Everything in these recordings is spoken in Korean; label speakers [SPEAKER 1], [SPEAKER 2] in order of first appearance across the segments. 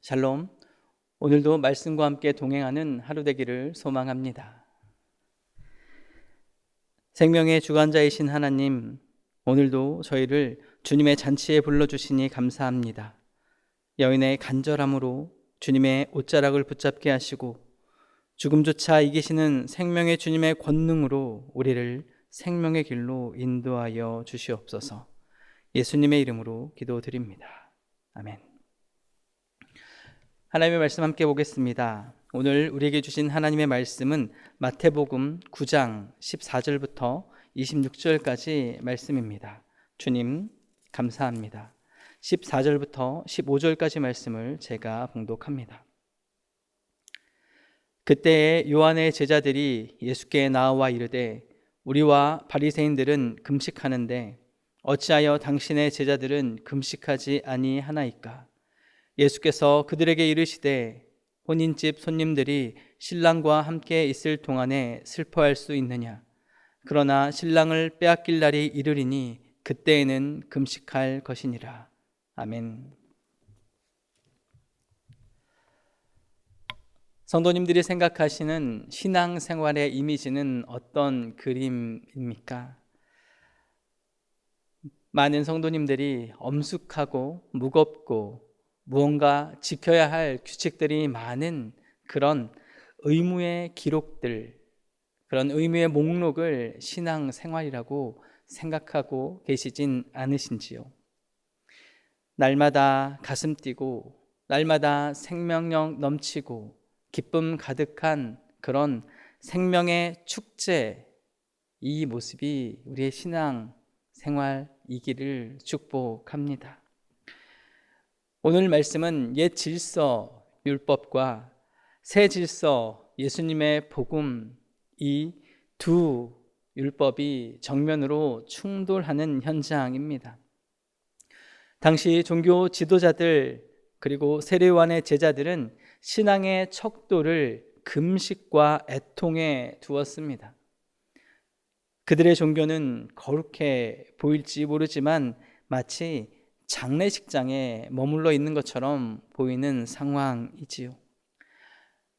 [SPEAKER 1] 샬롬. 오늘도 말씀과 함께 동행하는 하루 되기를 소망합니다. 생명의 주관자이신 하나님, 오늘도 저희를 주님의 잔치에 불러주시니 감사합니다. 여인의 간절함으로 주님의 옷자락을 붙잡게 하시고 죽음조차 이기시는 생명의 주님의 권능으로 우리를 생명의 길로 인도하여 주시옵소서. 예수님의 이름으로 기도드립니다. 아멘. 하나님의 말씀 함께 보겠습니다. 오늘 우리에게 주신 하나님의 말씀은 마태복음 9장 14절부터 26절까지 말씀입니다. 주님 감사합니다. 14절부터 15절까지 말씀을 제가 봉독합니다. 그때에 요한의 제자들이 예수께 나와 이르되 우리와 바리새인들은 금식하는데 어찌하여 당신의 제자들은 금식하지 아니하나이까? 예수께서 그들에게 이르시되 혼인집 손님들이 신랑과 함께 있을 동안에 슬퍼할 수 있느냐? 그러나 신랑을 빼앗길 날이 이르리니 그때에는 금식할 것이니라. 아멘. 성도님들이 생각하시는 신앙생활의 이미지는 어떤 그림입니까? 많은 성도님들이 엄숙하고 무겁고 무언가 지켜야 할 규칙들이 많은 그런 의무의 기록들, 그런 의무의 목록을 신앙생활이라고 생각하고 계시진 않으신지요? 날마다 가슴 뛰고 날마다 생명력 넘치고 기쁨 가득한 그런 생명의 축제, 이 모습이 우리의 신앙생활이기를 축복합니다. 오늘 말씀은 옛 질서 율법과 새 질서 예수님의 복음, 이 두 율법이 정면으로 충돌하는 현장입니다. 당시 종교 지도자들 그리고 세례요한의 제자들은 신앙의 척도를 금식과 애통에 두었습니다. 그들의 종교는 거룩해 보일지 모르지만 마치 장례식장에 머물러 있는 것처럼 보이는 상황이지요.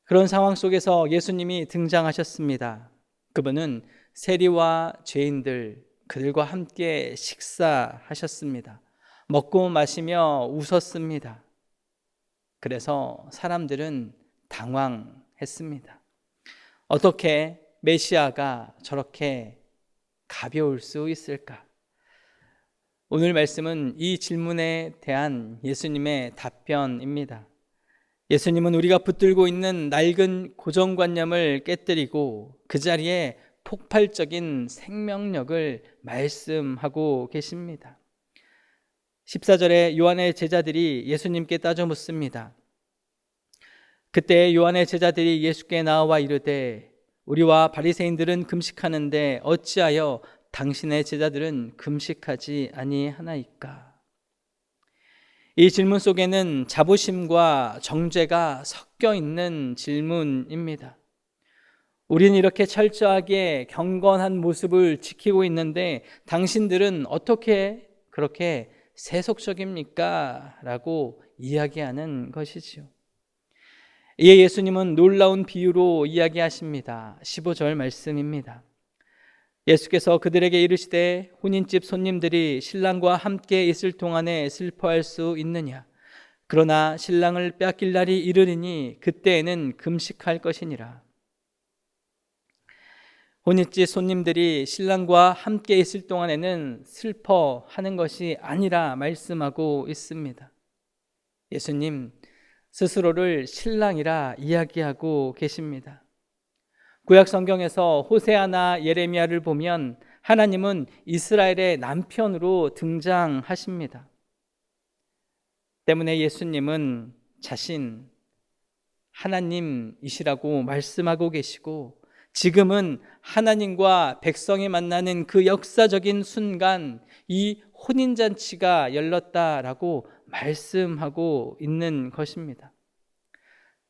[SPEAKER 1] 그런 상황 속에서 예수님이 등장하셨습니다. 그분은 세리와 죄인들, 그들과 함께 식사하셨습니다. 먹고 마시며 웃었습니다. 그래서 사람들은 당황했습니다. 어떻게 메시아가 저렇게 가벼울 수 있을까? 오늘 말씀은 이 질문에 대한 예수님의 답변입니다. 예수님은 우리가 붙들고 있는 낡은 고정관념을 깨뜨리고 그 자리에 폭발적인 생명력을 말씀하고 계십니다. 14절에 요한의 제자들이 예수님께 따져 묻습니다. 그때 요한의 제자들이 예수께 나와 이르되 우리와 바리새인들은 금식하는데 어찌하여 당신의 제자들은 금식하지 아니하나이까? 이 질문 속에는 자부심과 정죄가 섞여 있는 질문입니다. 우리는 이렇게 철저하게 경건한 모습을 지키고 있는데 당신들은 어떻게 그렇게 세속적입니까? 라고 이야기하는 것이지요. 이에 예수님은 놀라운 비유로 이야기하십니다. 15절 말씀입니다. 예수께서 그들에게 이르시되 혼인집 손님들이 신랑과 함께 있을 동안에 슬퍼할 수 있느냐? 그러나 신랑을 빼앗길 날이 이르리니 그때에는 금식할 것이니라. 혼인집 손님들이 신랑과 함께 있을 동안에는 슬퍼하는 것이 아니라 말씀하고 있습니다. 예수님 스스로를 신랑이라 이야기하고 계십니다. 구약 성경에서 호세아나 예레미야를 보면 하나님은 이스라엘의 남편으로 등장하십니다. 때문에 예수님은 자신 하나님이시라고 말씀하고 계시고 지금은 하나님과 백성이 만나는 그 역사적인 순간 이 혼인잔치가 열렸다라고 말씀하고 있는 것입니다.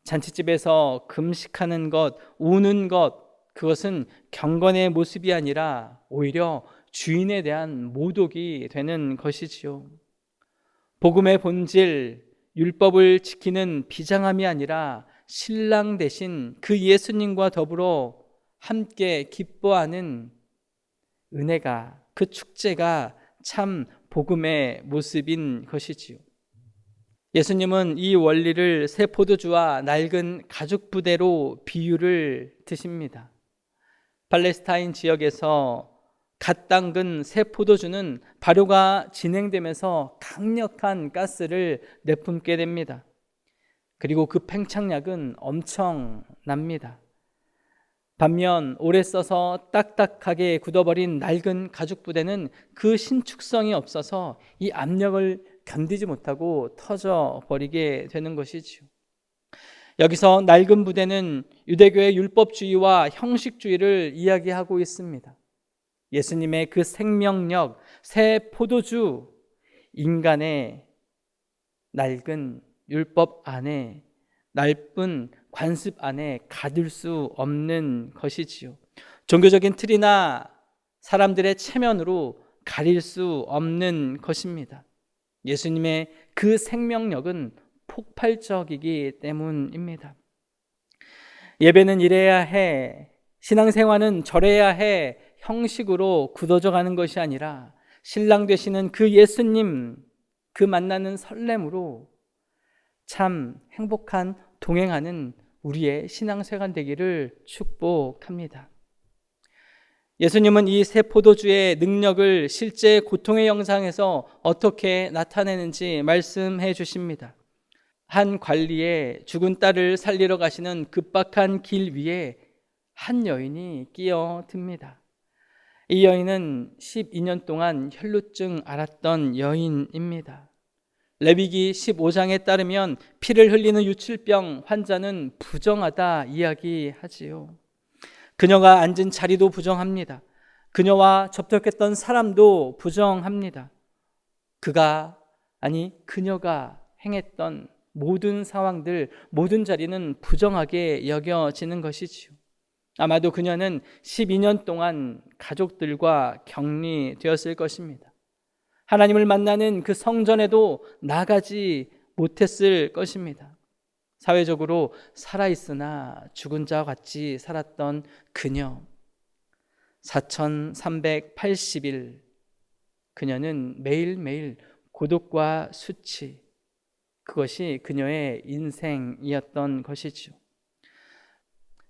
[SPEAKER 1] 잔치집에서 금식하는 것, 우는 것, 그것은 경건의 모습이 아니라 오히려 주인에 대한 모독이 되는 것이지요. 복음의 본질, 율법을 지키는 비장함이 아니라 신랑 되신 그 예수님과 더불어 함께 기뻐하는 은혜가, 그 축제가 참 복음의 모습인 것이지요. 예수님은 이 원리를 새 포도주와 낡은 가죽 부대로 비유를 드십니다. 팔레스타인 지역에서 갓 담근 새 포도주는 발효가 진행되면서 강력한 가스를 내뿜게 됩니다. 그리고 그 팽창력은 엄청납니다. 반면 오래 써서 딱딱하게 굳어버린 낡은 가죽 부대는 그 신축성이 없어서 이 압력을 견디지 못하고 터져버리게 되는 것이지요. 여기서 낡은 부대는 유대교의 율법주의와 형식주의를 이야기하고 있습니다. 예수님의 그 생명력, 새 포도주, 인간의 낡은 율법 안에, 낡은 관습 안에 가둘 수 없는 것이지요. 종교적인 틀이나 사람들의 체면으로 가릴 수 없는 것입니다. 예수님의 그 생명력은 폭발적이기 때문입니다. 예배는 이래야 해, 신앙생활은 저래야 해 형식으로 굳어져 가는 것이 아니라 신랑 되시는 그 예수님, 그 만나는 설렘으로 참 행복한 동행하는 우리의 신앙생활 되기를 축복합니다. 예수님은 이 새 포도주의 능력을 실제 고통의 영상에서 어떻게 나타내는지 말씀해 주십니다. 한 관리의 죽은 딸을 살리러 가시는 급박한 길 위에 한 여인이 끼어듭니다. 이 여인은 12년 동안 혈루증 앓았던 여인입니다. 레위기 15장에 따르면 피를 흘리는 유출병 환자는 부정하다 이야기하지요. 그녀가 앉은 자리도 부정합니다. 그녀와 접촉했던 사람도 부정합니다. 그녀가 행했던 모든 상황들, 모든 자리는 부정하게 여겨지는 것이지요. 아마도 그녀는 12년 동안 가족들과 격리되었을 것입니다. 하나님을 만나는 그 성전에도 나가지 못했을 것입니다. 사회적으로 살아있으나 죽은 자와 같이 살았던 그녀. 4380일 그녀는 매일매일 고독과 수치, 그것이 그녀의 인생이었던 것이죠.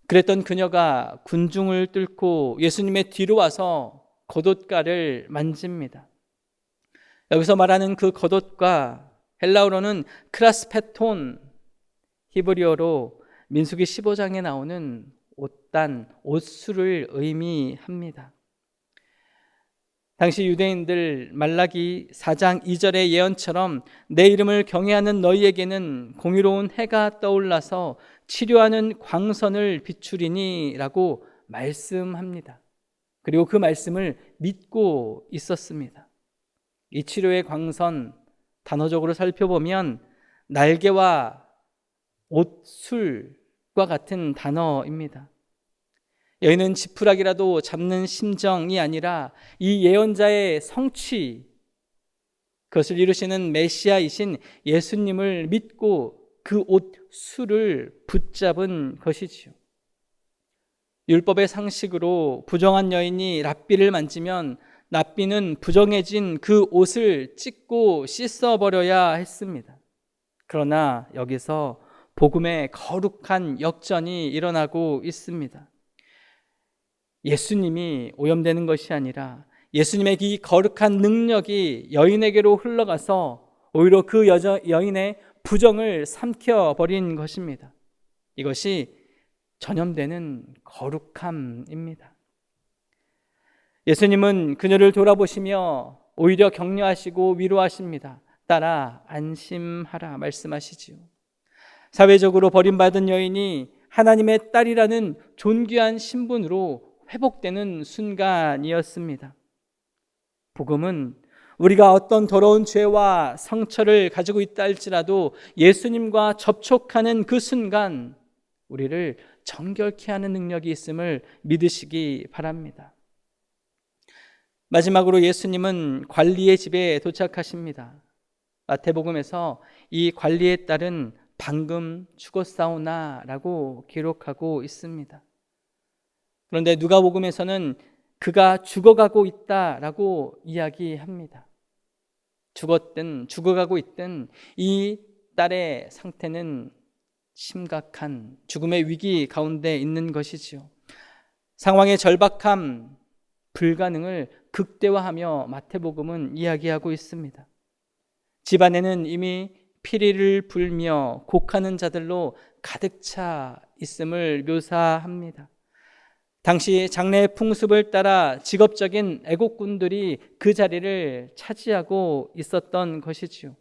[SPEAKER 1] 그랬던 그녀가 군중을 뚫고 예수님의 뒤로 와서 겉옷가를 만집니다. 여기서 말하는 그 겉옷가, 헬라어로는 크라스페톤, 히브리어로 민수기 15장에 나오는 옷단, 옷수를 의미합니다. 당시 유대인들 말라기 4장 2절의 예언처럼 내 이름을 경외하는 너희에게는 공의로운 해가 떠올라서 치료하는 광선을 비추리니 라고 말씀합니다. 그리고 그 말씀을 믿고 있었습니다. 이 치료의 광선, 단어적으로 살펴보면 날개와 옷술과 같은 단어입니다. 여인은 지푸라기라도 잡는 심정이 아니라 이 예언자의 성취, 그것을 이루시는 메시아이신 예수님을 믿고 그 옷술을 붙잡은 것이지요. 율법의 상식으로 부정한 여인이 랍비를 만지면 랍비는 부정해진 그 옷을 찢고 씻어버려야 했습니다. 그러나 여기서 복음의 거룩한 역전이 일어나고 있습니다. 예수님이 오염되는 것이 아니라 예수님의 이 거룩한 능력이 여인에게로 흘러가서 오히려 그 여인의 부정을 삼켜버린 것입니다. 이것이 전염되는 거룩함입니다. 예수님은 그녀를 돌아보시며 오히려 격려하시고 위로하십니다. 딸아, 안심하라 말씀하시지요. 사회적으로 버림받은 여인이 하나님의 딸이라는 존귀한 신분으로 회복되는 순간이었습니다. 복음은 우리가 어떤 더러운 죄와 상처를 가지고 있다 할지라도 예수님과 접촉하는 그 순간 우리를 정결케 하는 능력이 있음을 믿으시기 바랍니다. 마지막으로 예수님은 관리의 집에 도착하십니다. 마태복음에서 이 관리의 딸은 방금 죽었사오나라고 기록하고 있습니다. 그런데 누가복음에서는 그가 죽어가고 있다라고 이야기합니다. 죽어가고 있든 이 딸의 상태는 심각한 죽음의 위기 가운데 있는 것이지요. 상황의 절박함, 불가능을 극대화하며 마태복음은 이야기하고 있습니다. 집안에는 이미 피리를 불며 곡하는 자들로 가득 차 있음을 묘사합니다. 당시 장례 풍습을 따라 직업적인 애국군들이 그 자리를 차지하고 있었던 것이지요.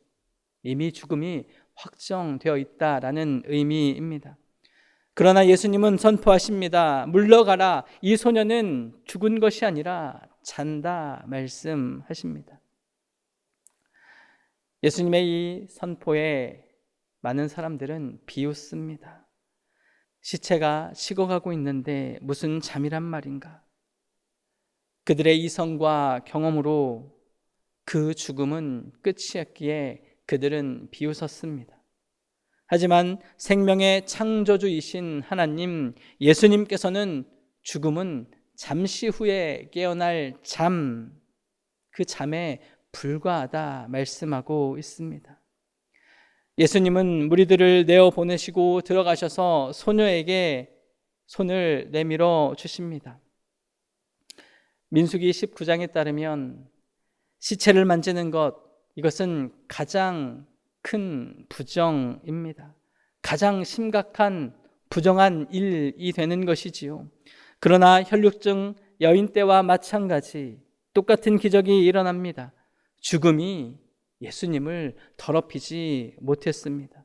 [SPEAKER 1] 이미 죽음이 확정되어 있다라는 의미입니다. 그러나 예수님은 선포하십니다. 물러가라. 이 소녀는 죽은 것이 아니라 잔다 말씀하십니다. 예수님의 이 선포에 많은 사람들은 비웃습니다. 시체가 식어가고 있는데 무슨 잠이란 말인가? 그들의 이성과 경험으로 그 죽음은 끝이었기에 그들은 비웃었습니다. 하지만 생명의 창조주이신 하나님 예수님께서는 죽음은 잠시 후에 깨어날 잠, 그 잠에 불과하다 말씀하고 있습니다. 예수님은 무리들을 내어 보내시고 들어가셔서 소녀에게 손을 내밀어 주십니다. 민수기 19장에 따르면 시체를 만지는 것, 이것은 가장 큰 부정입니다. 가장 심각한 부정한 일이 되는 것이지요. 그러나 혈육증 여인 때와 마찬가지 똑같은 기적이 일어납니다. 죽음이 예수님을 더럽히지 못했습니다.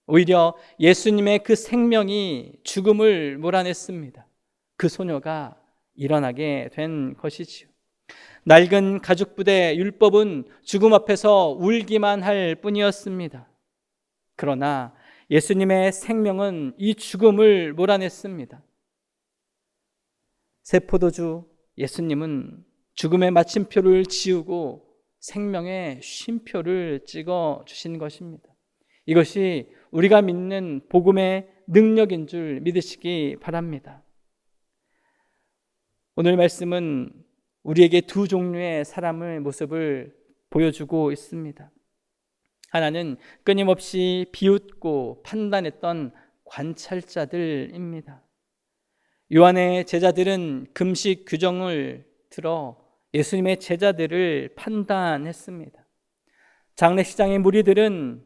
[SPEAKER 1] 오히려 예수님의 그 생명이 죽음을 몰아냈습니다. 그 소녀가 일어나게 된 것이지요. 낡은 가죽부대 율법은 죽음 앞에서 울기만 할 뿐이었습니다. 그러나 예수님의 생명은 이 죽음을 몰아냈습니다. 새 포도주 예수님은 죽음의 마침표를 지우고 생명의 쉼표를 찍어 주신 것입니다. 이것이 우리가 믿는 복음의 능력인 줄 믿으시기 바랍니다. 오늘 말씀은 우리에게 두 종류의 사람의 모습을 보여주고 있습니다. 하나는 끊임없이 비웃고 판단했던 관찰자들입니다. 요한의 제자들은 금식 규정을 들어 예수님의 제자들을 판단했습니다. 장례식장의 무리들은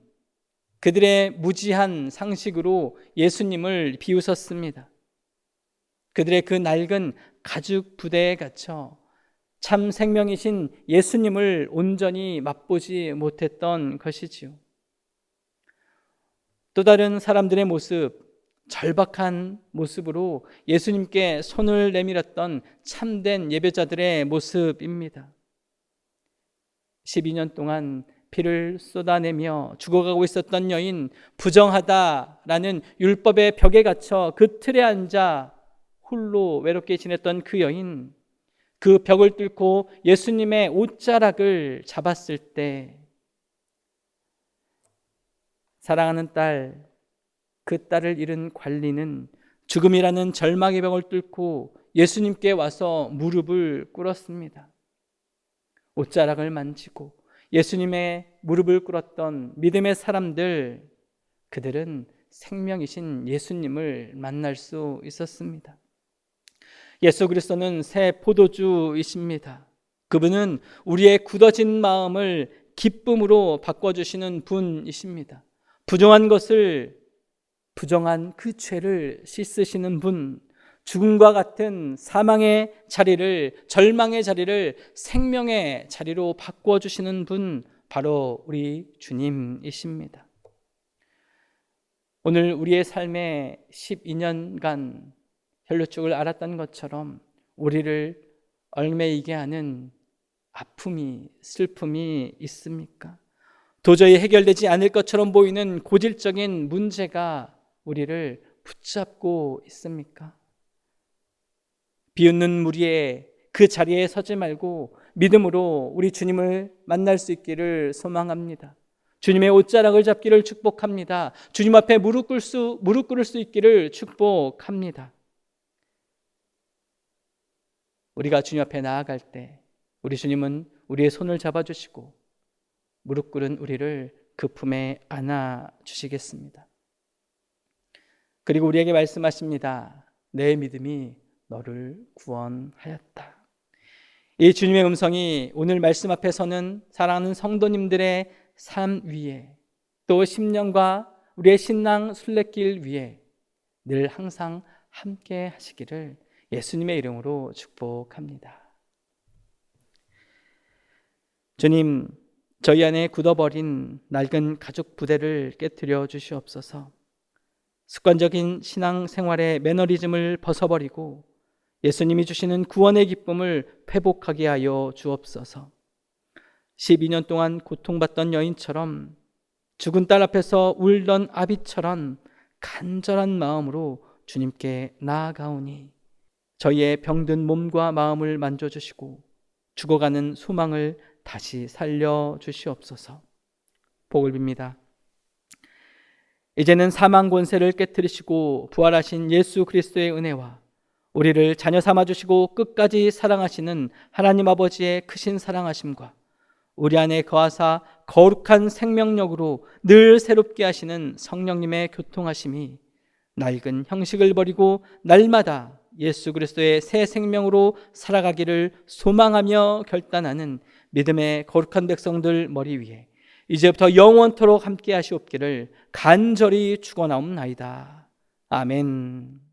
[SPEAKER 1] 그들의 무지한 상식으로 예수님을 비웃었습니다. 그들의 그 낡은 가죽 부대에 갇혀 참 생명이신 예수님을 온전히 맛보지 못했던 것이지요. 또 다른 사람들의 모습, 절박한 모습으로 예수님께 손을 내밀었던 참된 예배자들의 모습입니다. 12년 동안 피를 쏟아내며 죽어가고 있었던 여인, 부정하다라는 율법의 벽에 갇혀 그 틀에 앉아 홀로 외롭게 지냈던 그 여인, 그 벽을 뚫고 예수님의 옷자락을 잡았을 때 사랑하는 딸, 그 딸을 잃은 관리는 죽음이라는 절망의 벽을 뚫고 예수님께 와서 무릎을 꿇었습니다. 옷자락을 만지고 예수님의 무릎을 꿇었던 믿음의 사람들, 그들은 생명이신 예수님을 만날 수 있었습니다. 예수 그리스도는 새 포도주이십니다. 그분은 우리의 굳어진 마음을 기쁨으로 바꿔주시는 분이십니다. 부정한 것을, 부정한 그 죄를 씻으시는 분, 죽음과 같은 사망의 자리를, 절망의 자리를 생명의 자리로 바꿔주시는 분, 바로 우리 주님이십니다. 오늘 우리의 삶에 12년간 혈루증을 앓았던 것처럼 우리를 얽매이게 하는 아픔이, 슬픔이 있습니까? 도저히 해결되지 않을 것처럼 보이는 고질적인 문제가 우리를 붙잡고 있습니까? 비웃는 무리에 그 자리에 서지 말고 믿음으로 우리 주님을 만날 수 있기를 소망합니다. 주님의 옷자락을 잡기를 축복합니다. 주님 앞에 무릎 꿇을 수 있기를 축복합니다. 우리가 주님 앞에 나아갈 때 우리 주님은 우리의 손을 잡아주시고 무릎 꿇은 우리를 그 품에 안아주시겠습니다. 그리고 우리에게 말씀하십니다. 내 믿음이 너를 구원하였다. 이 주님의 음성이 오늘 말씀 앞에 서는 사랑하는 성도님들의 삶 위에, 또 10년과 우리의 신랑 순례길 위에 늘 항상 함께 하시기를 예수님의 이름으로 축복합니다. 주님, 저희 안에 굳어버린 낡은 가족 부대를 깨트려 주시옵소서. 습관적인 신앙 생활의 매너리즘을 벗어버리고 예수님이 주시는 구원의 기쁨을 회복하게 하여 주옵소서. 12년 동안 고통받던 여인처럼, 죽은 딸 앞에서 울던 아비처럼 간절한 마음으로 주님께 나아가오니 저희의 병든 몸과 마음을 만져주시고 죽어가는 소망을 다시 살려주시옵소서. 복을 빕니다. 이제는 사망 권세를 깨뜨리시고 부활하신 예수 그리스도의 은혜와 우리를 자녀 삼아주시고 끝까지 사랑하시는 하나님 아버지의 크신 사랑하심과 우리 안에 거하사 거룩한 생명력으로 늘 새롭게 하시는 성령님의 교통하심이 낡은 형식을 버리고 날마다 예수 그리스도의 새 생명으로 살아가기를 소망하며 결단하는 믿음의 거룩한 백성들 머리 위에 이제부터 영원토록 함께 하시옵기를 간절히 축원하옵나이다. 아멘.